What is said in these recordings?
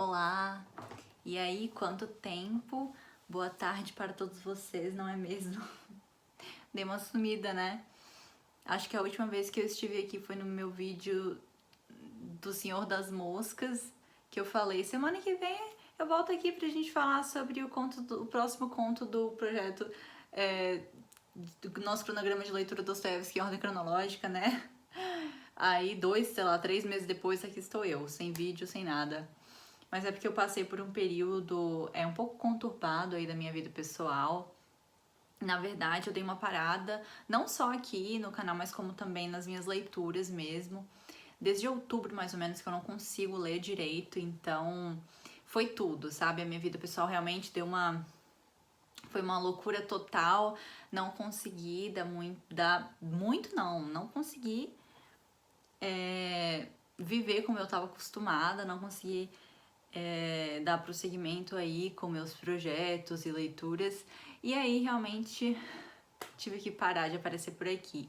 Olá! E aí, quanto tempo? Boa tarde para todos vocês, não é mesmo? Dei uma sumida, né? Acho que a última vez que eu estive aqui foi no meu vídeo do Senhor das Moscas, que eu falei, semana que vem eu volto aqui pra gente falar sobre o próximo conto do projeto do nosso cronograma de leitura Dostoiévski em ordem cronológica, né? Aí, 3 meses depois, aqui estou eu, sem vídeo, sem nada. Mas é porque eu passei por um período um pouco conturbado aí da minha vida pessoal. Na verdade, eu dei uma parada, não só aqui no canal, mas como também nas minhas leituras mesmo. Desde outubro, mais ou menos, que eu não consigo ler direito, então foi tudo, sabe? A minha vida pessoal realmente foi uma loucura total. Não consegui não consegui viver como eu estava acostumada, não consegui dar prosseguimento aí com meus projetos e leituras. E aí realmente tive que parar de aparecer por aqui.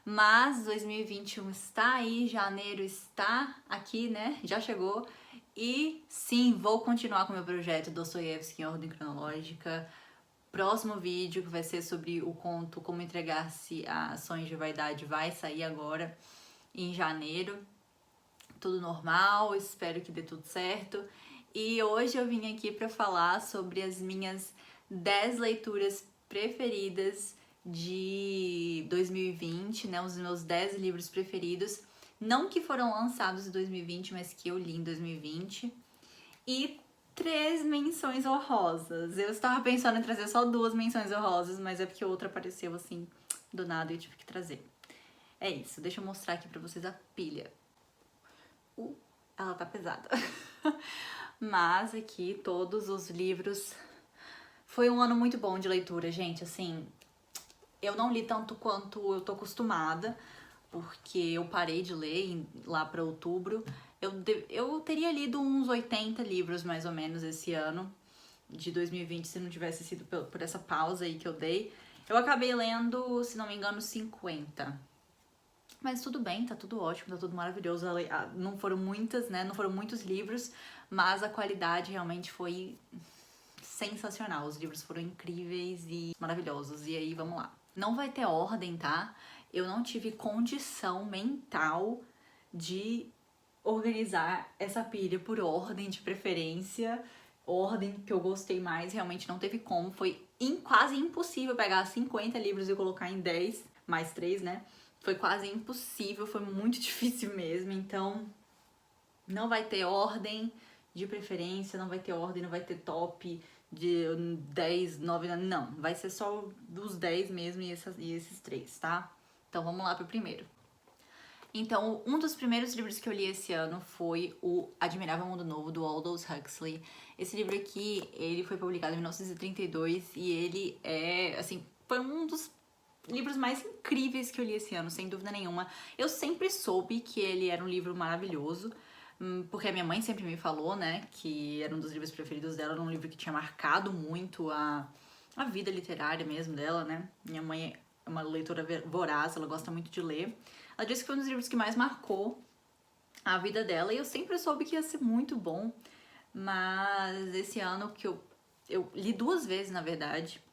Mas 2021 está aí, janeiro está aqui, né? Já chegou. E sim, vou continuar com o meu projeto Dostoiévski em ordem cronológica. Próximo vídeo, que vai ser sobre o conto Como Entregar-se a Ações de Vaidade, vai sair agora em janeiro. Tudo normal, espero que dê tudo certo. E hoje eu vim aqui para falar sobre as minhas 10 leituras preferidas de 2020, né? Os meus 10 livros preferidos, não que foram lançados em 2020, mas que eu li em 2020. E 3 menções honrosas. Eu estava pensando em trazer só 2 menções honrosas, mas é porque outra apareceu assim do nada e eu tive que trazer. É isso, deixa eu mostrar aqui pra vocês a pilha. Ela tá pesada. Mas aqui todos os livros. Foi um ano muito bom de leitura, gente. Assim, eu não li tanto quanto eu tô acostumada, porque eu parei de ler lá pra outubro. Eu teria lido uns 80 livros mais ou menos esse ano de 2020, se não tivesse sido por essa pausa aí que eu dei. Eu acabei lendo, se não me engano, 50. Mas tudo bem, tá tudo ótimo, tá tudo maravilhoso. Não foram muitas, né? Não foram muitos livros, mas a qualidade realmente foi sensacional. Os livros foram incríveis e maravilhosos. E aí, vamos lá. Não vai ter ordem, tá? Eu não tive condição mental de organizar essa pilha por ordem de preferência. Ordem que eu gostei mais, realmente não teve como. Foi quase impossível pegar 50 livros e colocar em 10, mais 3, né? Foi quase impossível, foi muito difícil mesmo, então não vai ter ordem de preferência, não vai ter ordem, não vai ter top de 10, 9, não. Vai ser só dos 10 mesmo e esses 3, tá? Então vamos lá pro primeiro. Então, um dos primeiros livros que eu li esse ano foi o Admirável Mundo Novo, do Aldous Huxley. Esse livro aqui, ele foi publicado em 1932 e ele foi um dos livros mais incríveis que eu li esse ano, sem dúvida nenhuma. Eu sempre soube que ele era um livro maravilhoso, porque a minha mãe sempre me falou, né, que era um dos livros preferidos dela, era um livro que tinha marcado muito a vida literária mesmo dela, né. Minha mãe é uma leitora voraz, ela gosta muito de ler. Ela disse que foi um dos livros que mais marcou a vida dela e eu sempre soube que ia ser muito bom, mas esse ano que eu li 2 vezes, na verdade,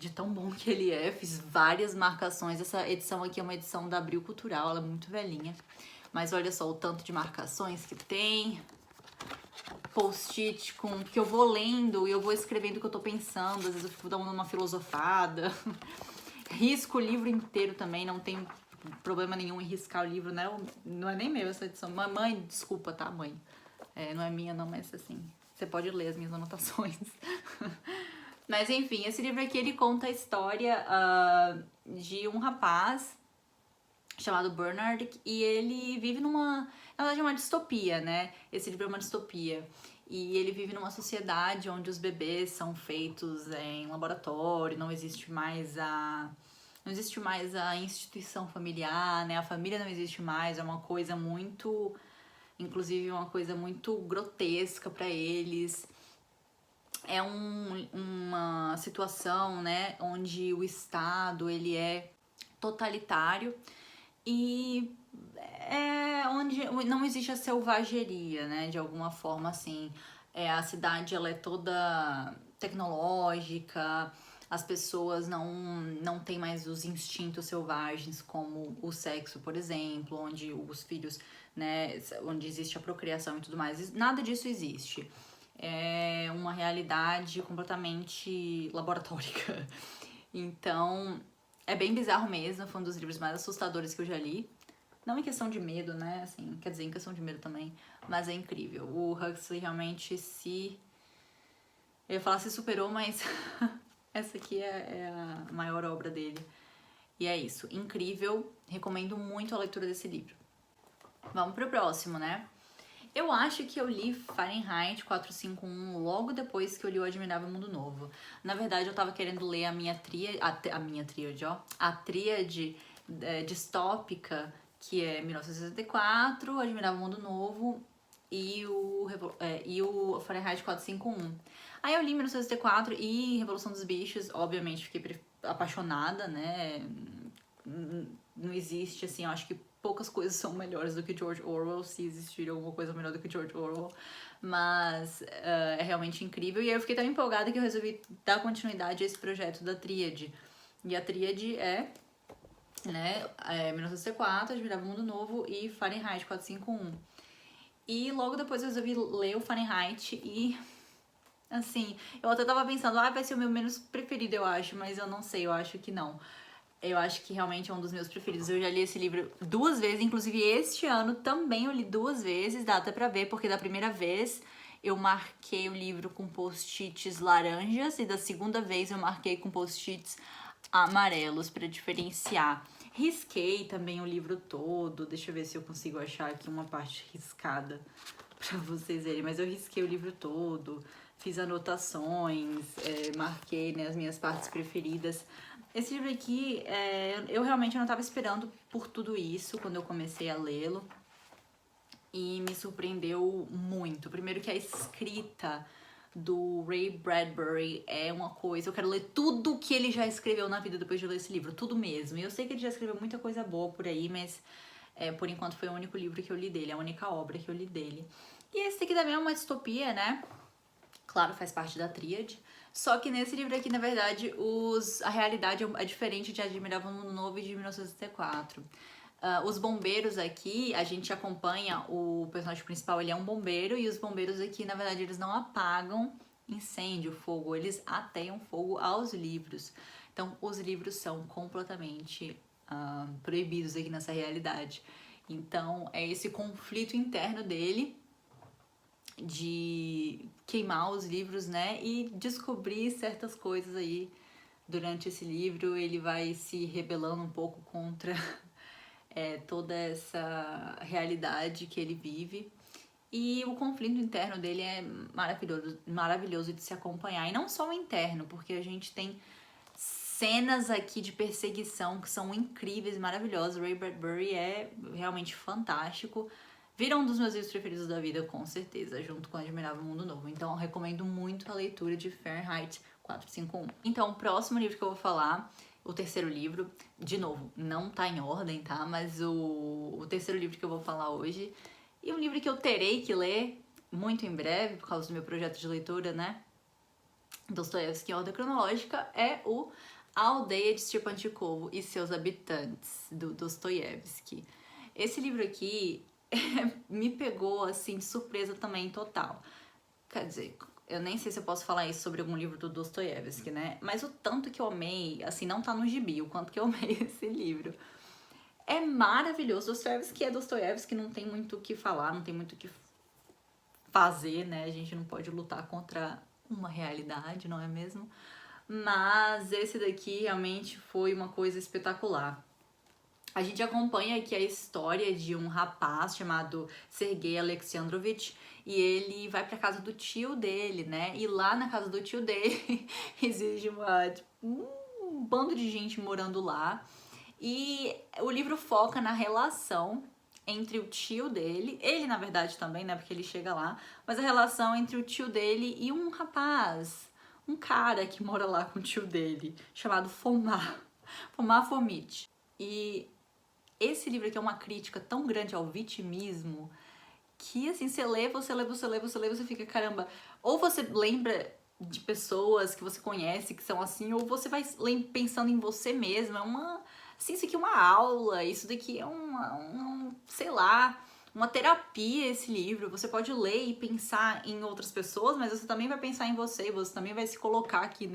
de tão bom que ele é, fiz várias marcações. Essa edição aqui é uma edição da Abril Cultural, ela é muito velhinha, mas olha só o tanto de marcações que tem, post-it que eu vou lendo e eu vou escrevendo o que eu tô pensando, às vezes eu fico dando uma filosofada, risco o livro inteiro também, não tem problema nenhum em riscar o livro, né? Não é nem meu essa edição. Mãe, desculpa, tá, mãe? Não é minha não, mas assim, você pode ler as minhas anotações. Mas enfim, esse livro aqui, ele conta a história de um rapaz chamado Bernard, e ele vive na verdade, uma distopia, né? Esse livro é uma distopia. E ele vive numa sociedade onde os bebês são feitos em laboratório, não existe mais a instituição familiar, né? A família não existe mais, é uma coisa muito, inclusive uma coisa muito grotesca para eles. É uma situação, né, onde o Estado ele é totalitário e é onde não existe a selvageria, né? De alguma forma, assim. A cidade, ela é toda tecnológica, as pessoas não têm mais os instintos selvagens, como o sexo, por exemplo, onde os filhos, né? Onde existe a procriação e tudo mais. Nada disso existe. É uma realidade completamente laboratórica. Então, é bem bizarro mesmo, foi um dos livros mais assustadores que eu já li. Não em questão de medo, né? Assim, quer dizer, em questão de medo também. Mas é incrível. O Huxley realmente se... Eu ia falar se superou, mas essa aqui é a maior obra dele. E é isso. Incrível. Recomendo muito a leitura desse livro. Vamos pro próximo, né? Eu acho que eu li Fahrenheit 451 logo depois que eu li O Admirável Mundo Novo. Na verdade, eu tava querendo ler a minha tríade, a tríade distópica, que é 1964, O Admirável Mundo Novo e o Fahrenheit 451. Aí eu li 1964 e Revolução dos Bichos, obviamente fiquei apaixonada, né? Não existe, assim, eu acho que poucas coisas são melhores do que George Orwell, se existir alguma coisa melhor do que George Orwell, mas é realmente incrível. E aí eu fiquei tão empolgada que eu resolvi dar continuidade a esse projeto da Tríade. E a Tríade é, né, 1904, Admirável Mundo Novo e Fahrenheit 451. E logo depois eu resolvi ler o Fahrenheit e... Assim, eu até tava pensando, vai ser o meu menos preferido, eu acho, mas eu não sei, eu acho que não. Eu acho que realmente é um dos meus preferidos. Eu já li esse livro 2 vezes, inclusive este ano também eu li 2 vezes, dá até pra ver, porque da primeira vez eu marquei o livro com post-its laranjas e da segunda vez eu marquei com post-its amarelos pra diferenciar. Risquei também o livro todo, deixa eu ver se eu consigo achar aqui uma parte riscada pra vocês verem, mas eu risquei o livro todo, fiz anotações, marquei, né, as minhas partes preferidas. Esse livro aqui, eu realmente não estava esperando por tudo isso quando eu comecei a lê-lo. E me surpreendeu muito. Primeiro que a escrita do Ray Bradbury é uma coisa... Eu quero ler tudo que ele já escreveu na vida depois de ler esse livro. Tudo mesmo. E eu sei que ele já escreveu muita coisa boa por aí, mas por enquanto foi o único livro que eu li dele. A única obra que eu li dele. E esse aqui também é uma distopia, né? Claro, faz parte da tríade. Só que nesse livro aqui, na verdade, a realidade é diferente de Admirável Mundo Novo e de 1964. Os bombeiros aqui, a gente acompanha, o personagem principal, ele é um bombeiro, e os bombeiros aqui, na verdade, eles não apagam incêndio, fogo, eles ateiam fogo aos livros. Então, os livros são completamente proibidos aqui nessa realidade. Então, é esse conflito interno dele de queimar os livros, né, e descobrir certas coisas aí durante esse livro. Ele vai se rebelando um pouco contra toda essa realidade que ele vive. E o conflito interno dele é maravilhoso de se acompanhar. E não só o interno, porque a gente tem cenas aqui de perseguição que são incríveis e maravilhosas. Ray Bradbury é realmente fantástico. Vira um dos meus livros preferidos da vida, com certeza, junto com Admirável Mundo Novo. Então, eu recomendo muito a leitura de Fahrenheit 451. Então, o próximo livro que eu vou falar, o terceiro livro, de novo, não tá em ordem, tá? Mas o terceiro livro que eu vou falar hoje, e um livro que eu terei que ler muito em breve, por causa do meu projeto de leitura, né? Dostoiévski em ordem cronológica, é o A Aldeia de Stepanchikovo e Seus Habitantes, do Dostoiévski. Esse livro aqui me pegou, assim, de surpresa também total. Quer dizer, eu nem sei se eu posso falar isso sobre algum livro do Dostoiévski, né? Mas o tanto que eu amei, assim, não tá no gibi, o quanto que eu amei esse livro. É maravilhoso. Dostoiévski é Dostoiévski, não tem muito o que falar, não tem muito o que fazer, né? A gente não pode lutar contra uma realidade, não é mesmo? Mas esse daqui realmente foi uma coisa espetacular. A gente acompanha aqui a história de um rapaz chamado Sergei Alexandrovich, e ele vai pra casa do tio dele, né? E lá na casa do tio dele existe um bando de gente morando lá. E o livro foca na relação entre o tio dele, ele na verdade também, né, porque ele chega lá, mas a relação entre o tio dele e um rapaz, um cara que mora lá com o tio dele, chamado Fomar Fomitch. E esse livro aqui é uma crítica tão grande ao vitimismo que, assim, você lê, você fica, caramba, ou você lembra de pessoas que você conhece que são assim, ou você vai pensando em você mesmo. É uma, assim, isso aqui é uma aula, isso daqui é sei lá, uma terapia esse livro. Você pode ler e pensar em outras pessoas, mas você também vai pensar em você, você também vai se colocar aqui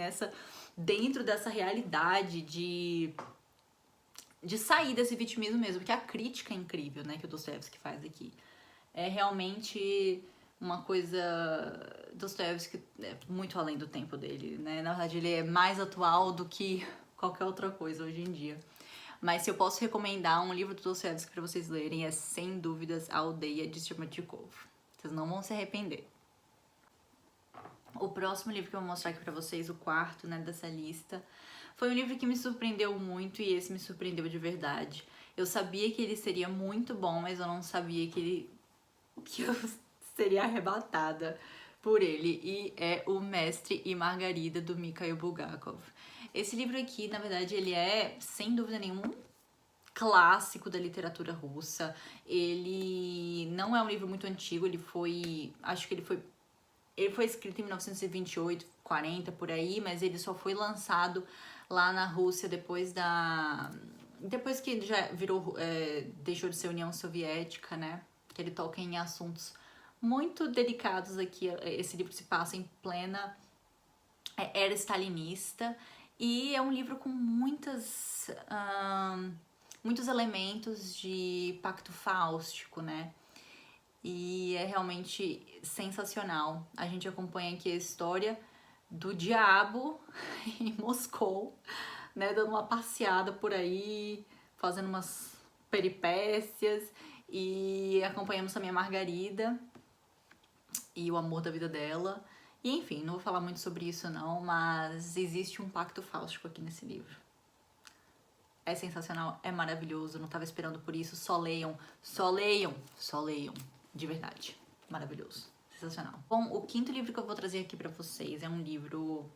dentro dessa realidade de sair desse vitimismo mesmo, porque a crítica é incrível, né, que o Dostoiévski faz aqui. É realmente uma coisa... Dostoiévski é muito além do tempo dele, né? Na verdade, ele é mais atual do que qualquer outra coisa hoje em dia. Mas se eu posso recomendar um livro do Dostoiévski para vocês lerem, é sem dúvidas A Aldeia de Chermatyakov. Vocês não vão se arrepender. O próximo livro que eu vou mostrar aqui pra vocês, o quarto, né, dessa lista, foi um livro que me surpreendeu muito, e esse me surpreendeu de verdade. Eu sabia que ele seria muito bom, mas eu não sabia que eu seria arrebatada por ele, e é O Mestre e Margarida, do Mikhail Bulgakov. Esse livro aqui, na verdade, ele é, sem dúvida nenhuma, clássico da literatura russa. Ele não é um livro muito antigo, acho que ele foi escrito em 1928, 40, por aí, mas ele só foi lançado lá na Rússia depois que ele já deixou de ser União Soviética, né? Que ele toca em assuntos muito delicados aqui. Esse livro se passa em plena era stalinista, e é um livro com muitos elementos de pacto fáustico, né? E é realmente sensacional. A gente acompanha aqui a história do diabo em Moscou, né, dando uma passeada por aí, fazendo umas peripécias, e acompanhamos também a Margarida e o amor da vida dela. E enfim, não vou falar muito sobre isso não, mas existe um pacto fáustico aqui nesse livro. É sensacional, é maravilhoso, não tava esperando por isso. Só leiam, só leiam, só leiam. De verdade, maravilhoso, sensacional. Bom, o quinto livro que eu vou trazer aqui pra vocês é um livro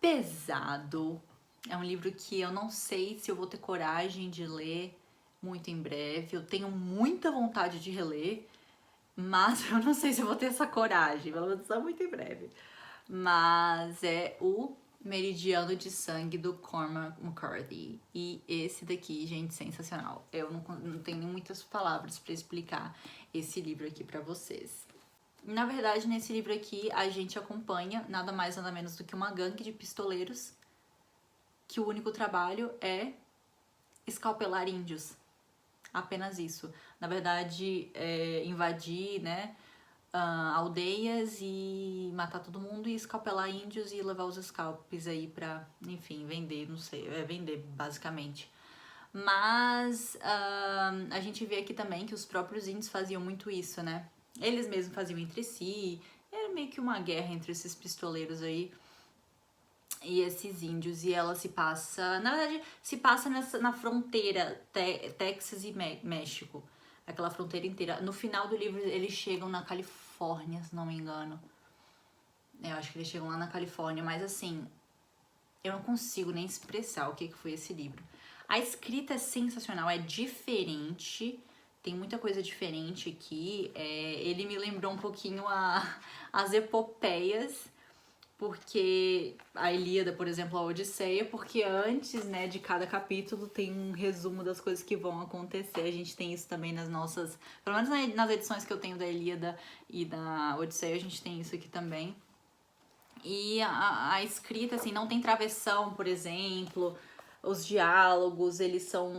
pesado. É um livro que eu não sei se eu vou ter coragem de ler muito em breve. Eu tenho muita vontade de reler, mas eu não sei se eu vou ter essa coragem, pelo menos só muito em breve. Mas é o Meridiano de Sangue, do Cormac McCarthy. E esse daqui, gente, sensacional. Eu não tenho nem muitas palavras pra explicar esse livro aqui pra vocês. Na verdade, nesse livro aqui, a gente acompanha nada mais nada menos do que uma gangue de pistoleiros que o único trabalho é escalpelar índios. Apenas isso. Na verdade, invadir, né, aldeias e matar todo mundo e escalpelar índios e levar os scalps aí pra, enfim, vender, não sei, vender basicamente. Mas a gente vê aqui também que os próprios índios faziam muito isso, né? Eles mesmos faziam entre si, era meio que uma guerra entre esses pistoleiros aí e esses índios, e ela se passa, na verdade, se passa na fronteira Texas e México, aquela fronteira inteira. No final do livro eles chegam na Califórnia, se não me engano. Eu acho que eles chegam lá na Califórnia, mas assim, eu não consigo nem expressar o que foi esse livro. A escrita é sensacional, é diferente, tem muita coisa diferente aqui. Ele me lembrou um pouquinho as epopeias, porque a Ilíada, por exemplo, a Odisseia, porque antes, né, de cada capítulo tem um resumo das coisas que vão acontecer. A gente tem isso também nas nossas, pelo menos nas edições que eu tenho da Ilíada e da Odisseia, a gente tem isso aqui também. E a escrita, assim, não tem travessão, por exemplo. Os diálogos, eles são...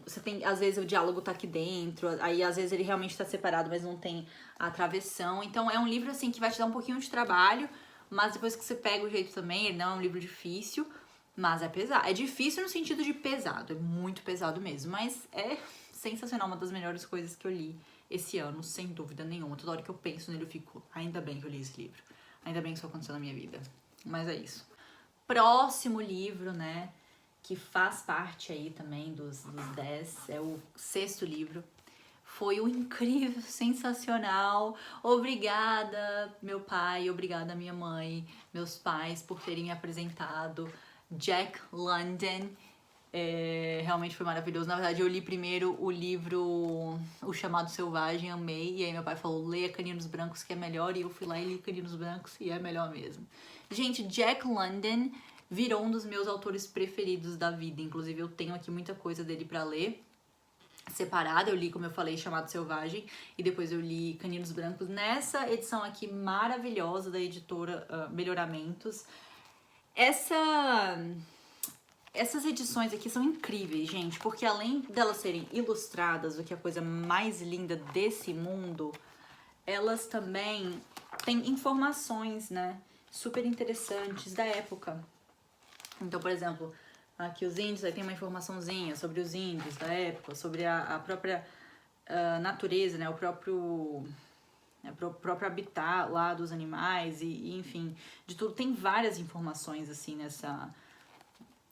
Você tem, às vezes o diálogo tá aqui dentro, aí às vezes ele realmente tá separado, mas não tem a travessão. Então é um livro, assim, que vai te dar um pouquinho de trabalho, mas depois que você pega o jeito também, ele não é um livro difícil, mas é pesado. É difícil no sentido de pesado, é muito pesado mesmo, mas é sensacional, uma das melhores coisas que eu li esse ano, sem dúvida nenhuma. Toda hora que eu penso nele eu fico, ainda bem que eu li esse livro, ainda bem que isso aconteceu na minha vida. Mas é isso. Próximo livro, né, que faz parte aí também dos 10, é o sexto livro. Foi um incrível, sensacional. Obrigada, meu pai, obrigada, minha mãe, meus pais, por terem me apresentado Jack London. Realmente foi maravilhoso. Na verdade, eu li primeiro o livro O Chamado Selvagem, amei. E aí meu pai falou, leia Caninos Brancos que é melhor. E eu fui lá e li Caninos Brancos e é melhor mesmo. Gente, Jack London virou um dos meus autores preferidos da vida. Inclusive, eu tenho aqui muita coisa dele pra ler. Separada, eu li, como eu falei, Chamado Selvagem. E depois eu li Caninos Brancos. Nessa edição aqui maravilhosa da editora Melhoramentos. Essas edições aqui são incríveis, gente, porque além delas serem ilustradas, o que é a coisa mais linda desse mundo, elas também têm informações, né, super interessantes da época. Então, por exemplo, aqui os índios, aí tem uma informaçãozinha sobre os índios da época, sobre a própria natureza, né, o próprio habitat lá dos animais e enfim, de tudo. Tem várias informações, assim,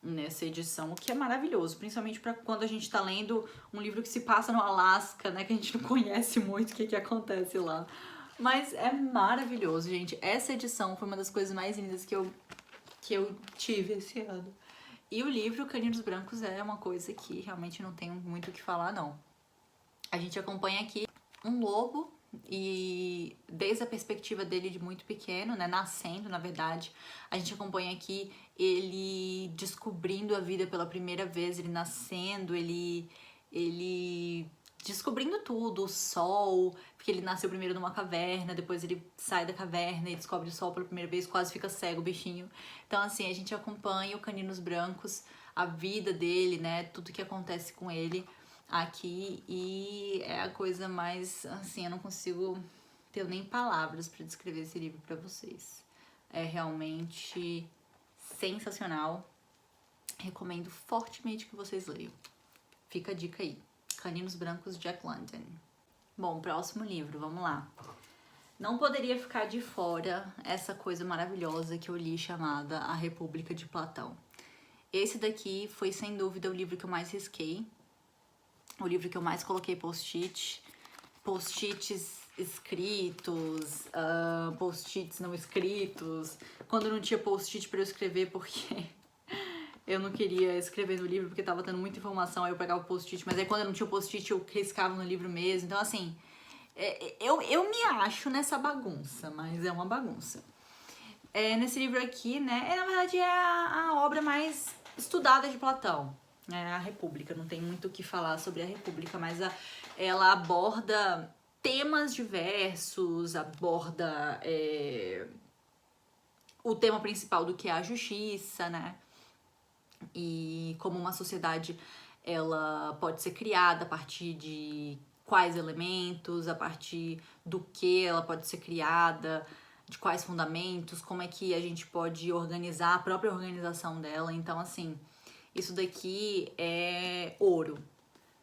nessa edição, o que é maravilhoso, principalmente para quando a gente tá lendo um livro que se passa no Alasca, né, que a gente não conhece muito o que acontece lá. Mas é maravilhoso, gente. Essa edição foi uma das coisas mais lindas que eu tive esse ano. E o livro Caninos Brancos é uma coisa que realmente não tenho muito o que falar, não. A gente acompanha aqui um lobo e desde a perspectiva dele de muito pequeno, né, nascendo, na verdade, a gente acompanha aqui ele descobrindo a vida pela primeira vez, ele nascendo, ele descobrindo tudo, o sol, porque ele nasceu primeiro numa caverna, depois ele sai da caverna e descobre o sol pela primeira vez, quase fica cego o bichinho. Então, assim, a gente acompanha o Caninos Brancos, a vida dele, né, tudo que acontece com ele aqui, e é a coisa mais, assim, eu não consigo ter nem palavras para descrever esse livro para vocês. É realmente sensacional. Recomendo fortemente que vocês leiam. Fica a dica aí. Caninos Brancos, Jack London. Bom, próximo livro, vamos lá. Não poderia ficar de fora essa coisa maravilhosa que eu li chamada A República de Platão. Esse daqui foi, sem dúvida, o livro que eu mais risquei. O livro que eu mais coloquei post-its escritos, post-its não escritos. Quando não tinha post-it para eu escrever, porque eu não queria escrever no livro, porque tava tendo muita informação, aí eu pegava o post-it. Mas aí quando eu não tinha post-it, eu riscava no livro mesmo. Então, assim, eu me acho nessa bagunça, mas é uma bagunça. Nesse livro aqui, né, na verdade é a obra mais estudada de Platão. A República, não tem muito o que falar sobre a República, mas ela aborda temas diversos, aborda o tema principal do que é a justiça, né? E como uma sociedade ela pode ser criada a partir de quais elementos, a partir do que ela pode ser criada, de quais fundamentos, como é que a gente pode organizar a própria organização dela. Então, assim, isso daqui é ouro.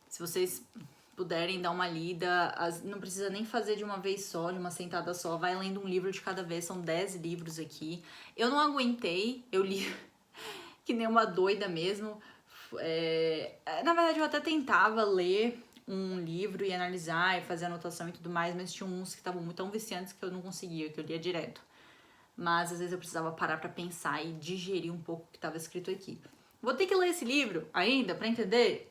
Se vocês puderem dar uma lida, não precisa nem fazer de uma vez só, de uma sentada só, vai lendo um livro de cada vez, são 10 livros aqui. Eu não aguentei, eu li que nem uma doida mesmo. Na verdade, eu até tentava ler um livro e analisar e fazer anotação e tudo mais, mas tinha uns que estavam tão viciantes que eu não conseguia, que eu lia direto. Mas às vezes eu precisava parar pra pensar e digerir um pouco o que estava escrito aqui. Vou ter que ler esse livro ainda pra entender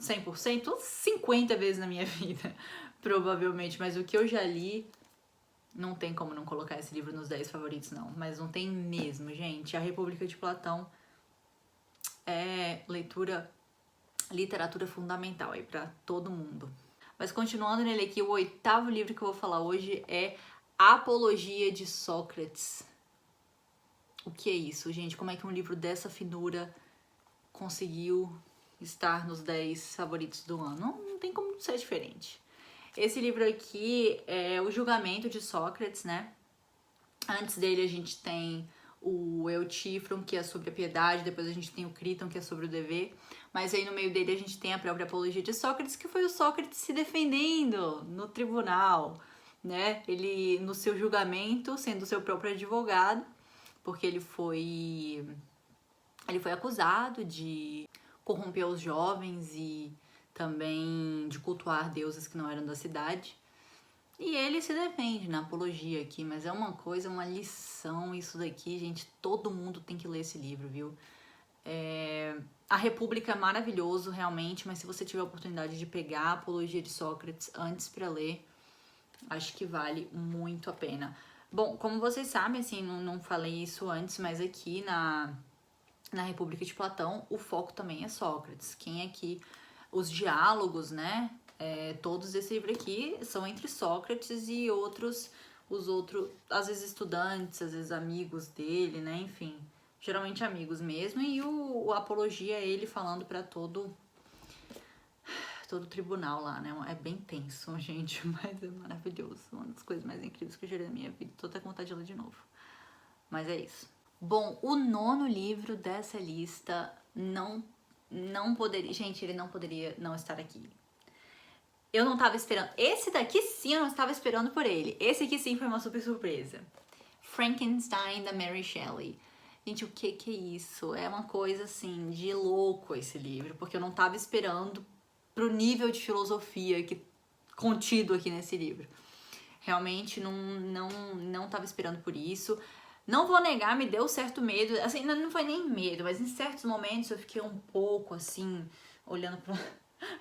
100%, 50 vezes na minha vida, provavelmente. Mas o que eu já li, não tem como não colocar esse livro nos 10 favoritos, não. Mas não tem mesmo, gente. A República de Platão é literatura fundamental aí pra todo mundo. Mas continuando nele aqui, o 8º livro que eu vou falar hoje é Apologia de Sócrates. O que é isso, gente? Como é que um livro dessa finura conseguiu estar nos 10 favoritos do ano? Não tem como ser diferente. Esse livro aqui é o Julgamento de Sócrates, né? Antes dele a gente tem o Eutífron, que é sobre a piedade, depois a gente tem o Críton, que é sobre o dever, mas aí no meio dele a gente tem a própria Apologia de Sócrates, que foi o Sócrates se defendendo no tribunal, né? Ele, no seu julgamento, sendo seu próprio advogado, porque ele foi acusado de corromper os jovens e também de cultuar deuses que não eram da cidade. E ele se defende na apologia aqui, mas é uma coisa, uma lição isso daqui, gente. Todo mundo tem que ler esse livro, viu? A República é maravilhoso, realmente, mas se você tiver a oportunidade de pegar a Apologia de Sócrates antes para ler, acho que vale muito a pena. Bom, como vocês sabem, assim, não falei isso antes, mas aqui na República de Platão, o foco também é Sócrates. Quem aqui, os diálogos, né, todos desse livro aqui são entre Sócrates e os outros, às vezes estudantes, às vezes amigos dele, né, enfim, geralmente amigos mesmo, e o Apologia é ele falando para todo o tribunal lá, né? É bem tenso, gente, mas é maravilhoso. Uma das coisas mais incríveis que eu gerei na minha vida. Tô até com vontade de ler de novo. Mas é isso. Bom, o 9º livro dessa lista não poderia... Gente, ele não poderia não estar aqui. Eu não tava esperando. Esse daqui sim, eu não estava esperando por ele. Esse aqui sim foi uma super surpresa. Frankenstein, da Mary Shelley. Gente, o que é isso? É uma coisa, assim, de louco esse livro. Porque eu não tava esperando pro nível de filosofia que contido aqui nesse livro. Realmente não tava esperando por isso. Não vou negar, me deu certo medo. Assim, não foi nem medo, mas em certos momentos eu fiquei um pouco assim, olhando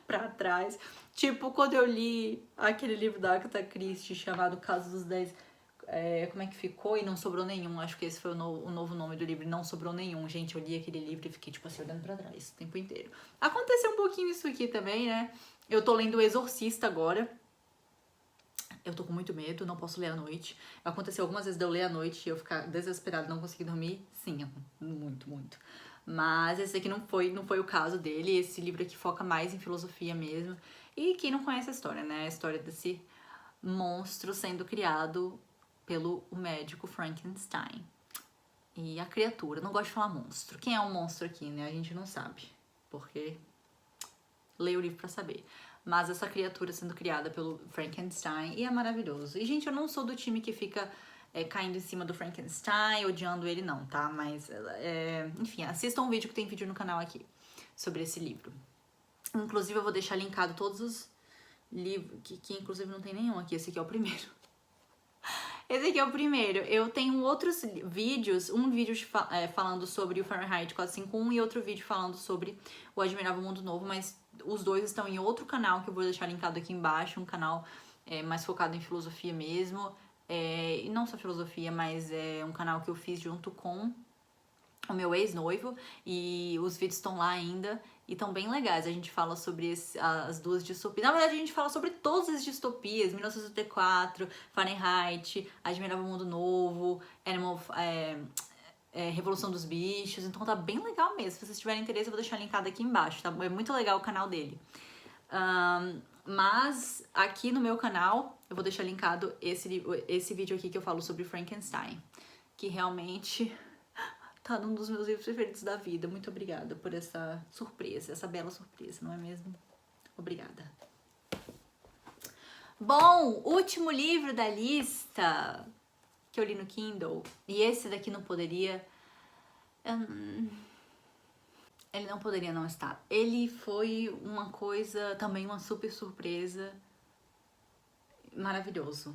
pra trás. Tipo, quando eu li aquele livro da Agatha Christie chamado Caso dos 10. Como é que ficou? E não sobrou nenhum. Acho que esse foi o novo nome do livro. Não sobrou nenhum. Gente, eu li aquele livro e fiquei, tipo assim, olhando pra trás o tempo inteiro. Aconteceu um pouquinho isso aqui também, né? Eu tô lendo O Exorcista agora. Eu tô com muito medo, não posso ler à noite. Aconteceu algumas vezes de eu ler à noite e eu ficar desesperada, não conseguir dormir. Sim, muito, muito. Mas esse aqui não foi o caso dele. Esse livro aqui foca mais em filosofia mesmo. E quem não conhece a história, né? A história desse monstro sendo criado pelo médico Frankenstein. E a criatura, não gosto de falar monstro. Quem é um monstro aqui, né? A gente não sabe. Porque leia o livro pra saber. Mas essa criatura sendo criada pelo Frankenstein, e é maravilhoso. E, gente, eu não sou do time que fica caindo em cima do Frankenstein, odiando ele, não, tá? Mas, enfim, assistam um vídeo que tem vídeo no canal aqui sobre esse livro. Inclusive, eu vou deixar linkado todos os livros, que inclusive não tem nenhum aqui, esse aqui é o primeiro. Esse aqui é o primeiro. Eu tenho outros vídeos, um vídeo falando sobre o Fahrenheit 451 e outro vídeo falando sobre o Admirável Mundo Novo, mas os dois estão em outro canal que eu vou deixar linkado aqui embaixo, um canal mais focado em filosofia mesmo, e não só filosofia, mas é um canal que eu fiz junto com o meu ex-noivo, e os vídeos estão lá ainda e estão bem legais. A gente fala sobre as duas distopias. Na verdade, a gente fala sobre todas as distopias: 1984, Fahrenheit, Admirável Mundo Novo, Revolução dos Bichos. Então tá bem legal mesmo. Se vocês tiverem interesse, eu vou deixar linkado aqui embaixo, tá? É muito legal o canal dele. Mas aqui no meu canal eu vou deixar linkado esse vídeo aqui que eu falo sobre Frankenstein, que realmente tá num dos meus livros preferidos da vida. Muito obrigada por essa surpresa, essa bela surpresa, não é mesmo? Obrigada. Bom, último livro da lista que eu li no Kindle, e esse daqui não poderia... Ele não poderia não estar. Ele foi uma coisa, também uma super surpresa, maravilhoso.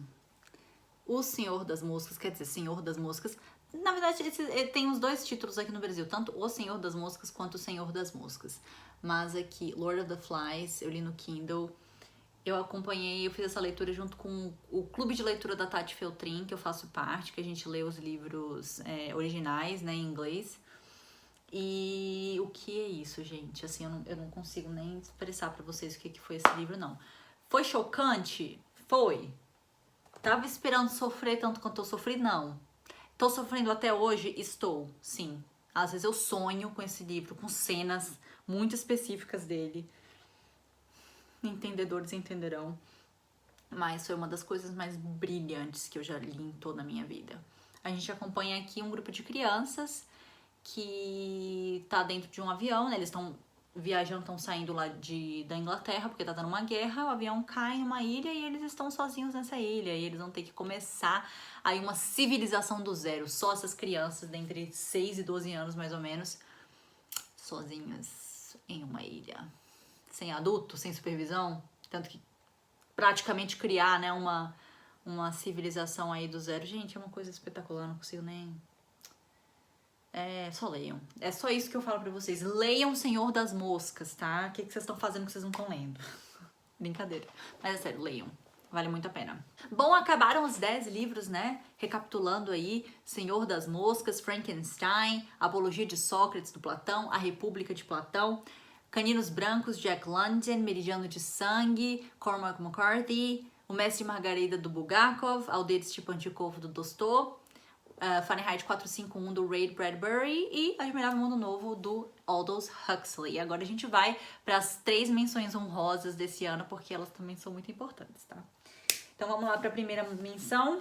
O Senhor das Moscas, quer dizer, Senhor das Moscas. Na verdade, tem os dois títulos aqui no Brasil, tanto O Senhor das Moscas quanto O Senhor das Moscas. Mas aqui, Lord of the Flies, eu li no Kindle. Eu acompanhei, eu fiz essa leitura junto com o clube de leitura da Tati Feltrin, que eu faço parte, que a gente lê os livros originais, né, em inglês. E o que é isso, gente? Assim, eu não consigo nem expressar pra vocês o que foi esse livro, não. Foi chocante? Foi. Tava esperando sofrer tanto quanto eu sofri? Não. Tô sofrendo até hoje? Estou, sim. Às vezes eu sonho com esse livro, com cenas muito específicas dele. Entendedores entenderão. Mas foi uma das coisas mais brilhantes que eu já li em toda a minha vida. A gente acompanha aqui um grupo de crianças que tá dentro de um avião, né? Eles estão viajando, estão saindo lá da Inglaterra, porque tá dando uma guerra, o avião cai em uma ilha e eles estão sozinhos nessa ilha, e eles vão ter que começar aí uma civilização do zero, só essas crianças de entre 6 e 12 anos, mais ou menos, sozinhas em uma ilha, sem adulto, sem supervisão, tanto que praticamente criar, né, uma civilização aí do zero, gente, é uma coisa espetacular, não consigo nem... só leiam. É só isso que eu falo pra vocês. Leiam Senhor das Moscas, tá? O que vocês estão fazendo que vocês não estão lendo? Brincadeira. Mas é sério, leiam. Vale muito a pena. Bom, acabaram os 10 livros, né? Recapitulando aí, Senhor das Moscas, Frankenstein, Apologia de Sócrates, do Platão, A República de Platão, Caninos Brancos, Jack London, Meridiano de Sangue, Cormac McCarthy, O Mestre e Margarida, do Bulgakov, Aldeia de Stepanchikov, do Tolstói, Fahrenheit 451, do Ray Bradbury e Admirável Mundo Novo, do Aldous Huxley. E agora a gente vai para as 3 menções honrosas desse ano, porque elas também são muito importantes, tá? Então vamos lá para a primeira menção.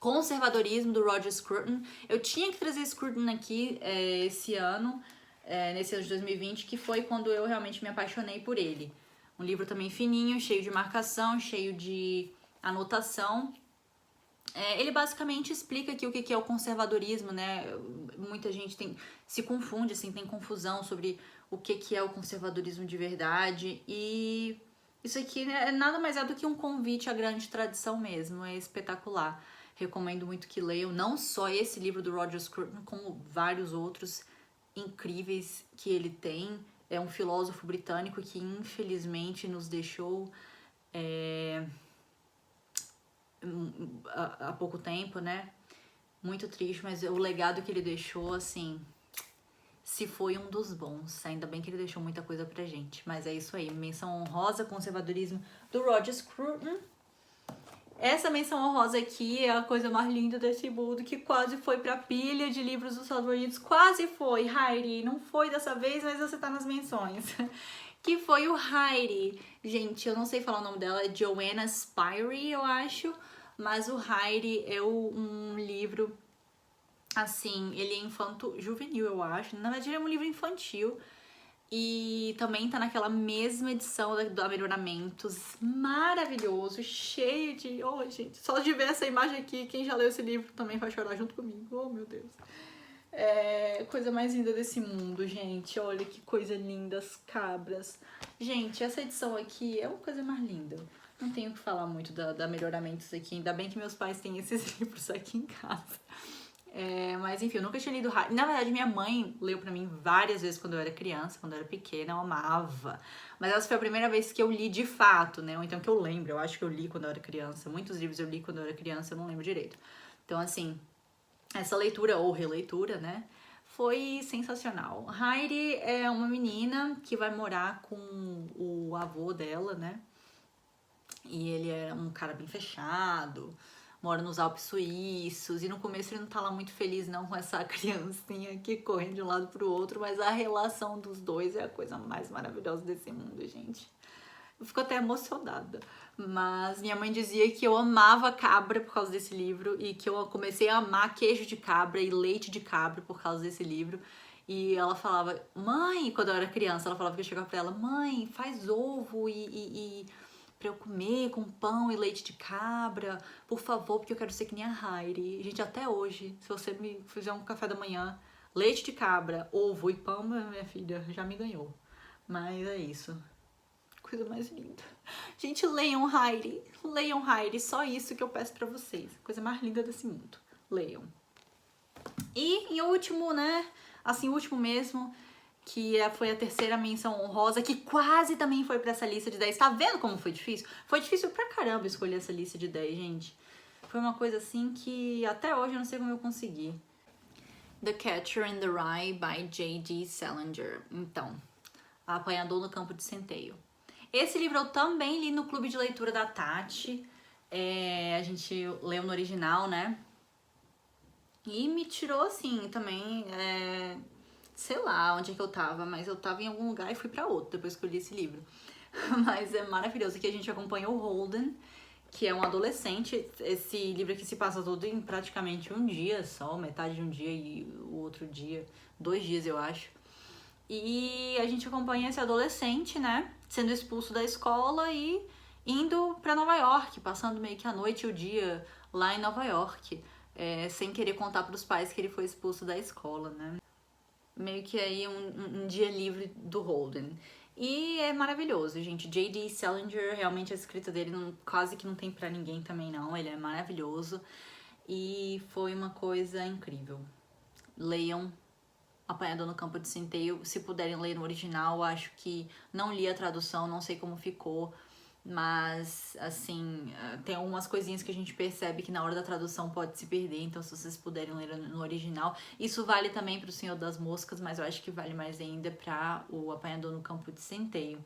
Conservadorismo, do Roger Scruton. Eu tinha que trazer Scruton aqui esse ano, nesse ano de 2020, que foi quando eu realmente me apaixonei por ele. Um livro também fininho, cheio de marcação, cheio de anotação. Ele basicamente explica aqui o que é o conservadorismo, né? Muita gente se confunde, assim, tem confusão sobre o que é o conservadorismo de verdade. E isso aqui, né, nada mais é do que um convite à grande tradição mesmo. É espetacular. Recomendo muito que leiam não só esse livro do Roger Scruton, como vários outros incríveis que ele tem. É um filósofo britânico que infelizmente nos deixou há pouco tempo, né? Muito triste, mas o legado que ele deixou, assim, se foi um dos bons. Ainda bem que ele deixou muita coisa pra gente. Mas é isso aí, menção honrosa, conservadorismo, do Roger Scruton. Essa menção honrosa aqui é a coisa mais linda desse mundo, que quase foi pra pilha de livros dos Estados Unidos. Quase foi, Heidi. Não foi dessa vez, mas você tá nas menções. Que foi o Heidi. Gente, eu não sei falar o nome dela, é Joanna Spyri, eu acho. Mas o Heidi é um livro, assim, ele é infanto-juvenil, eu acho. Na verdade, ele é um livro infantil. E também tá naquela mesma edição da Melhoramentos, maravilhoso, cheio de... Oh, gente, só de ver essa imagem aqui, quem já leu esse livro também vai chorar junto comigo. Oh, meu Deus. Coisa mais linda desse mundo, gente. Olha que coisa linda, as cabras. Gente, essa edição aqui é uma coisa mais linda. Não tenho o que falar muito da Melhoramentos aqui. Ainda bem que meus pais têm esses livros aqui em casa. Mas enfim, eu nunca tinha lido Heidi. Na verdade, minha mãe leu pra mim várias vezes quando eu era criança, quando eu era pequena, eu amava. Mas essa foi a primeira vez que eu li de fato, né? Ou então que eu lembro, eu acho que eu li quando eu era criança. Muitos livros eu li quando eu era criança, eu não lembro direito. Então, assim, essa leitura ou releitura, né? Foi sensacional. Heidi é uma menina que vai morar com o avô dela, né? E ele é um cara bem fechado, mora nos Alpes suíços, e no começo ele não tá lá muito feliz não com essa criancinha aqui correndo de um lado pro outro, mas a relação dos dois é a coisa mais maravilhosa desse mundo, gente. Eu fico até emocionada, mas minha mãe dizia que eu amava cabra por causa desse livro e que eu comecei a amar queijo de cabra e leite de cabra por causa desse livro. E ela falava, mãe, quando eu era criança, ela falava que eu chegava pra ela, mãe, faz ovo e pra eu comer com pão e leite de cabra, por favor, porque eu quero ser que nem a Heidi. Gente, até hoje, se você me fizer um café da manhã, leite de cabra, ovo e pão, minha filha, já me ganhou. Mas é isso. Coisa mais linda. Gente, leiam Heidi, só isso que eu peço pra vocês. Coisa mais linda desse mundo. Leiam. E em último, né, assim, último mesmo, que foi a terceira menção honrosa, que quase também foi pra essa lista de 10. Tá vendo como foi difícil? Foi difícil pra caramba escolher essa lista de 10, gente. Foi uma coisa assim que até hoje eu não sei como eu consegui. The Catcher in the Rye, by J.D. Salinger. Então, Apanhador no Campo de Centeio. Esse livro eu também li no clube de leitura da Tati. A gente leu no original, né? E me tirou assim também, sei lá onde é que eu tava, mas eu tava em algum lugar e fui pra outro depois que eu li esse livro. Mas é maravilhoso. Aqui a gente acompanha o Holden, que é um adolescente. Esse livro aqui se passa todo em praticamente um dia só, metade de um dia e o outro dia, 2 dias eu acho. E a gente acompanha esse adolescente, né, sendo expulso da escola e indo pra Nova York, passando meio que a noite e o dia lá em Nova York, sem querer contar pros pais que ele foi expulso da escola, né. Meio que aí um dia livre do Holden. E é maravilhoso, gente. J.D. Salinger, realmente a escrita dele quase que não tem pra ninguém também não. Ele é maravilhoso e foi uma coisa incrível. leiam Apanhador no Campo de Centeio, se puderem ler no original. Acho que não li a tradução, não sei como ficou, mas assim, tem algumas coisinhas que a gente percebe que na hora da tradução pode se perder, então se vocês puderem ler no original. Isso vale também para o Senhor das Moscas, mas eu acho que vale mais ainda para o Apanhador no Campo de Centeio,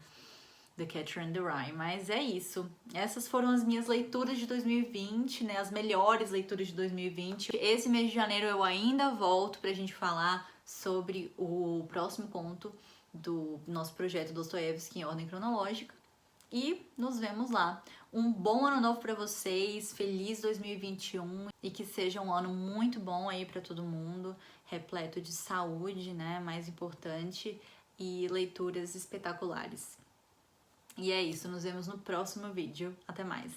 The Catcher in the Rye. Mas é isso. Essas foram as minhas leituras de 2020, né? As melhores leituras de 2020. Esse mês de janeiro eu ainda volto pra gente falar sobre o próximo conto do nosso projeto Dostoiévski em ordem cronológica. E nos vemos lá. Um bom ano novo para vocês, feliz 2021 e que seja um ano muito bom aí para todo mundo, repleto de saúde, né? Mais importante, e leituras espetaculares. E é isso, nos vemos no próximo vídeo. Até mais!